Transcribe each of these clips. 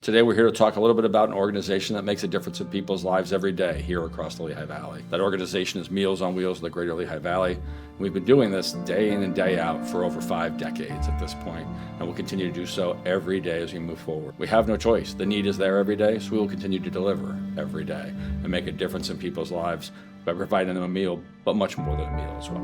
Today we're here to talk a little bit about an organization that makes a difference in people's lives every day here across the Lehigh Valley. That organization is Meals on Wheels of the Greater Lehigh Valley. We've been doing this day in and day out for over 5 decades at this point, and we'll continue to do so every day as we move forward. We have no choice. The need is there every day, so we will continue to deliver every day and make a difference in people's lives by providing them a meal, but much more than a meal as well.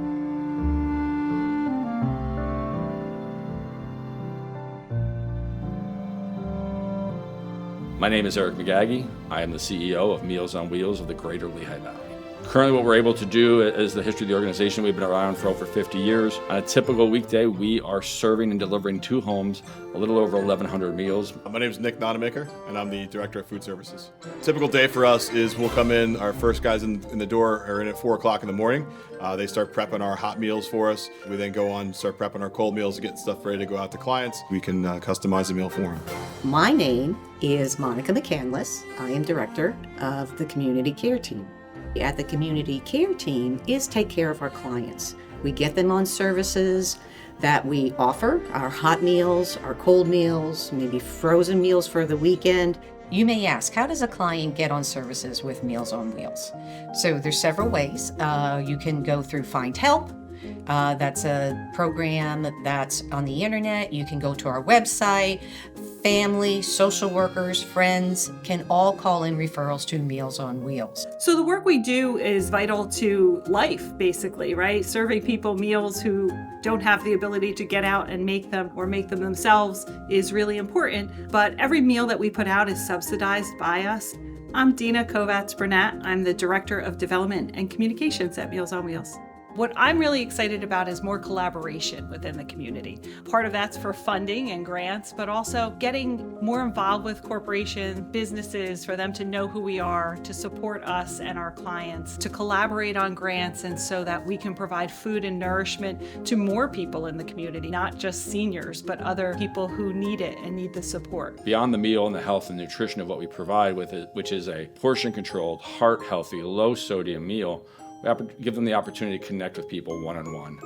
My name is Eric McGaggy. I am the CEO of Meals on Wheels of the Greater Lehigh Valley. Currently what we're able to do is the history of the organization. We've been around for over 50 years. On a typical weekday, we are serving and delivering to homes a little over 1,100 meals. My name is Nick Nonamaker, and I'm the Director of Food Services. Typical day for us is we'll come in, our first guys in the door are in at 4 o'clock in the morning. They start prepping our hot meals for us. We then go on and start prepping our cold meals, getting stuff ready to go out to clients. We can customize a meal for them. My name is Monica McCandless. I am Director of the Community Care Team. At the Community Care Team is take care of our clients. We get them on services that we offer, our hot meals, our cold meals, maybe frozen meals for the weekend. You may ask, how does a client get on services with Meals on Wheels? So there's several ways. You can go through Find Help. That's a program that's on the internet. You can go to our website. Family, social workers, friends can all call in referrals to Meals on Wheels. So the work we do is vital to life, basically, right? Serving people meals who don't have the ability to get out and make them or make them themselves is really important. But every meal that we put out is subsidized by us. I'm Dina Kovacs-Burnett. I'm the Director of Development and Communications at Meals on Wheels. What I'm really excited about is more collaboration within the community. Part of that's for funding and grants, but also getting more involved with corporations, businesses, for them to know who we are, to support us and our clients, to collaborate on grants, and so that we can provide food and nourishment to more people in the community, not just seniors, but other people who need it and need the support. Beyond the meal and the health and nutrition of what we provide with it, which is a portion-controlled, heart-healthy, low-sodium meal, we give them the opportunity to connect with people one-on-one.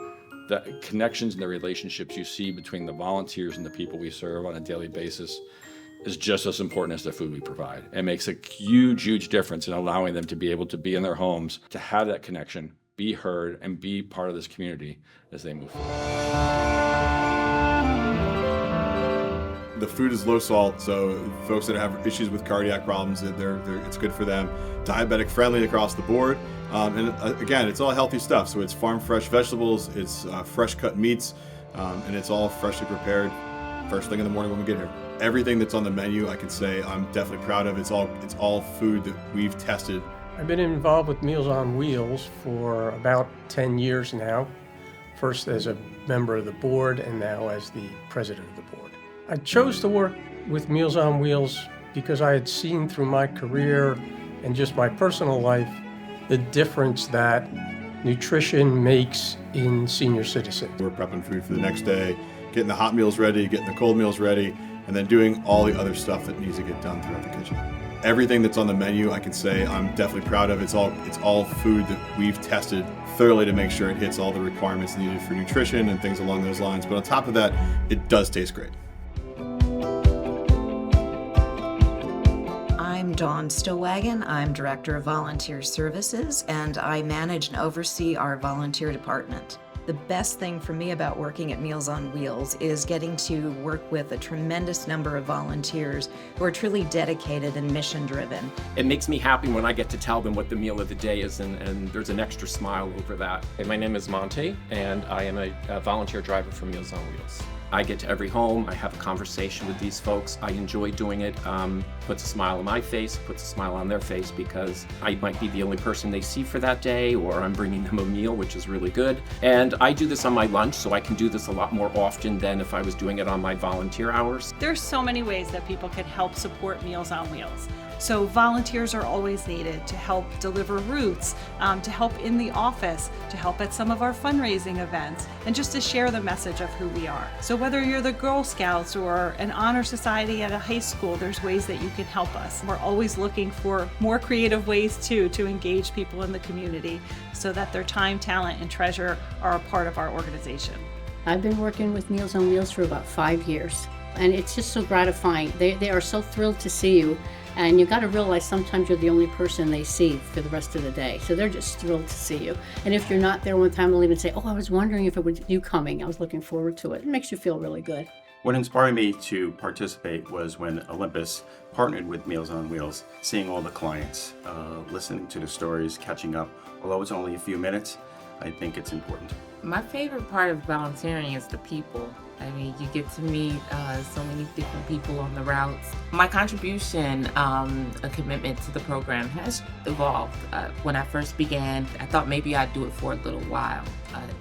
The connections and the relationships you see between the volunteers and the people we serve on a daily basis is just as important as the food we provide. It makes a huge, huge difference in allowing them to be able to be in their homes, to have that connection, be heard, and be part of this community as they move forward. The food is low salt, so folks that have issues with cardiac problems, it's good for them. Diabetic friendly across the board. And again, it's all healthy stuff. So it's farm fresh vegetables, it's fresh cut meats, and it's all freshly prepared first thing in the morning when we get here. Everything that's on the menu, I can say I'm definitely proud of. It's all food that we've tested. I've been involved with Meals on Wheels for about 10 years now. First as a member of the board and now as the president of the board. I chose to work with Meals on Wheels because I had seen through my career and just my personal life the difference that nutrition makes in senior citizens. We're prepping food for the next day, getting the hot meals ready, getting the cold meals ready, and then doing all the other stuff that needs to get done throughout the kitchen. Everything that's on the menu, I can say I'm definitely proud of. It's all food that we've tested thoroughly to make sure it hits all the requirements needed for nutrition and things along those lines. But on top of that, it does taste great. I'm Dawn Stillwagon. I'm Director of Volunteer Services, and I manage and oversee our volunteer department. The best thing for me about working at Meals on Wheels is getting to work with a tremendous number of volunteers who are truly dedicated and mission-driven. It makes me happy when I get to tell them what the meal of the day is, and there's an extra smile over that. Hey, my name is Monte, and I am a volunteer driver for Meals on Wheels. I get to every home, I have a conversation with these folks. I enjoy doing it. Puts a smile on my face, puts a smile on their face, because I might be the only person they see for that day, or I'm bringing them a meal, which is really good. And I do this on my lunch, so I can do this a lot more often than if I was doing it on my volunteer hours. There's so many ways that people can help support Meals on Wheels. So volunteers are always needed to help deliver routes, to help in the office, to help at some of our fundraising events, and just to share the message of who we are. So whether you're the Girl Scouts or an honor society at a high school, there's ways that you can help us. We're always looking for more creative ways too to engage people in the community so that their time, talent, and treasure are a part of our organization. I've been working with Meals on Wheels for about 5 years. and it's just so gratifying. They are so thrilled to see you, and you got to realize sometimes you're the only person they see for the rest of the day. So they're just thrilled to see you. And if you're not there one time, they'll even say, "Oh, I was wondering if it was you coming. I was looking forward to it." It makes you feel really good. What inspired me to participate was when Olympus partnered with Meals on Wheels, seeing all the clients, listening to the stories, catching up. Although it's only a few minutes, I think it's important. My favorite part of volunteering is the people. I mean, you get to meet so many different people on the routes. My contribution, a commitment to the program has evolved. When I first began, I thought maybe I'd do it for a little while.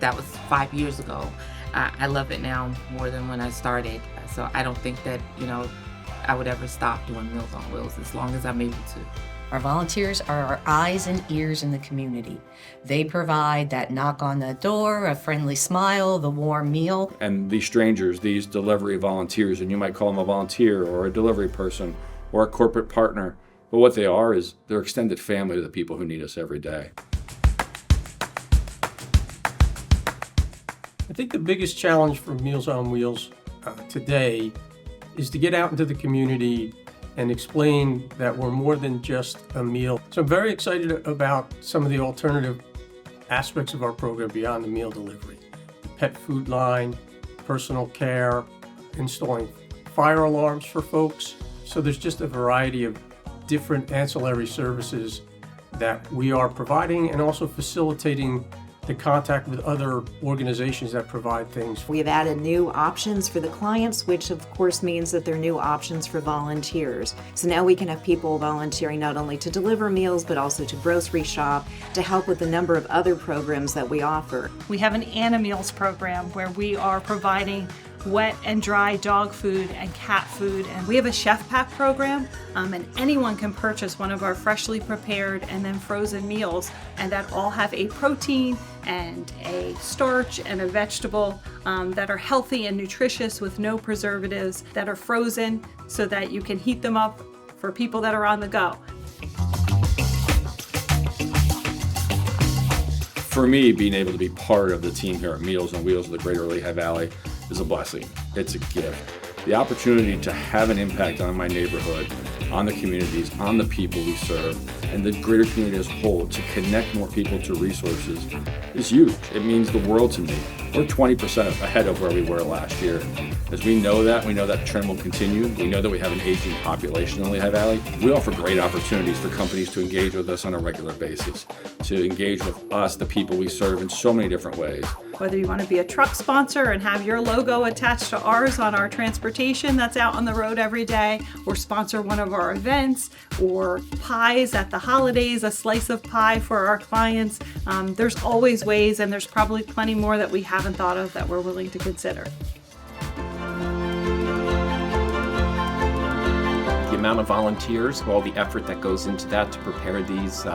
That was 5 years ago. I love it now more than when I started. So I don't think that, I would ever stop doing Meals on Wheels as long as I'm able to. Our volunteers are our eyes and ears in the community. They provide that knock on the door, a friendly smile, the warm meal. And these strangers, these delivery volunteers, and you might call them a volunteer or a delivery person or a corporate partner, but what they are is they're extended family to the people who need us every day. I think the biggest challenge for Meals on Wheels today is to get out into the community and explain that we're more than just a meal. So I'm very excited about some of the alternative aspects of our program beyond the meal delivery. The pet food line, personal care, installing fire alarms for folks. So there's just a variety of different ancillary services that we are providing and also facilitating the contact with other organizations that provide things. We have added new options for the clients, which of course means that they're new options for volunteers. So now we can have people volunteering not only to deliver meals, but also to grocery shop, to help with the number of other programs that we offer. We have an Animeals program where we are providing wet and dry dog food and cat food, and we have a chef pack program, and anyone can purchase one of our freshly prepared and then frozen meals, and that all have a protein and a starch and a vegetable that are healthy and nutritious with no preservatives, that are frozen so that you can heat them up for people that are on the go. For me, being able to be part of the team here at Meals on Wheels of the Greater Lehigh Valley is a blessing. It's a gift. The opportunity to have an impact on my neighborhood, on the communities, on the people we serve, and the greater community as a whole, to connect more people to resources is huge. It means the world to me. We're 20% ahead of where we were last year. As we know that trend will continue. We know that we have an aging population in the Lehigh Valley. We offer great opportunities for companies to engage with us on a regular basis, to engage with us, the people we serve, in so many different ways. Whether you want to be a truck sponsor and have your logo attached to ours on our transportation that's out on the road every day, or sponsor one of our events, or pies at the holidays, a slice of pie for our clients, there's always ways, and there's probably plenty more that we haven't thought of that we're willing to consider. The amount of volunteers, all the effort that goes into that to prepare these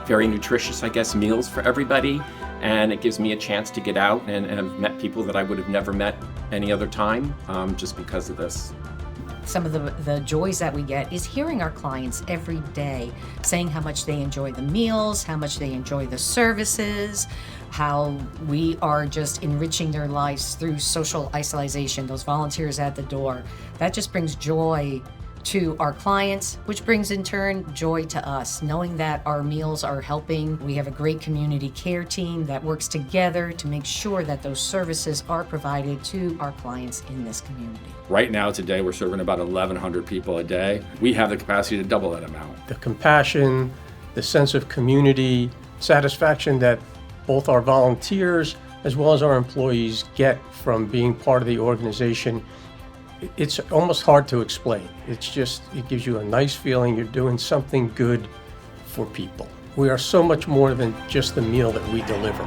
very nutritious, meals for everybody. And it gives me a chance to get out and have met people that I would have never met any other time just because of this. Some of the joys that we get is hearing our clients every day saying how much they enjoy the meals, how much they enjoy the services, how we are just enriching their lives through social isolation, those volunteers at the door. That just brings joy to our clients, which brings in turn joy to us, knowing that our meals are helping. We have a great community care team that works together to make sure that those services are provided to our clients in this community. Right now, today, we're serving about 1,100 people a day. We have the capacity to double that amount. The compassion, the sense of community, satisfaction that both our volunteers as well as our employees get from being part of the organization, it's almost hard to explain. It gives you a nice feeling you're doing something good for people. We are so much more than just the meal that we deliver.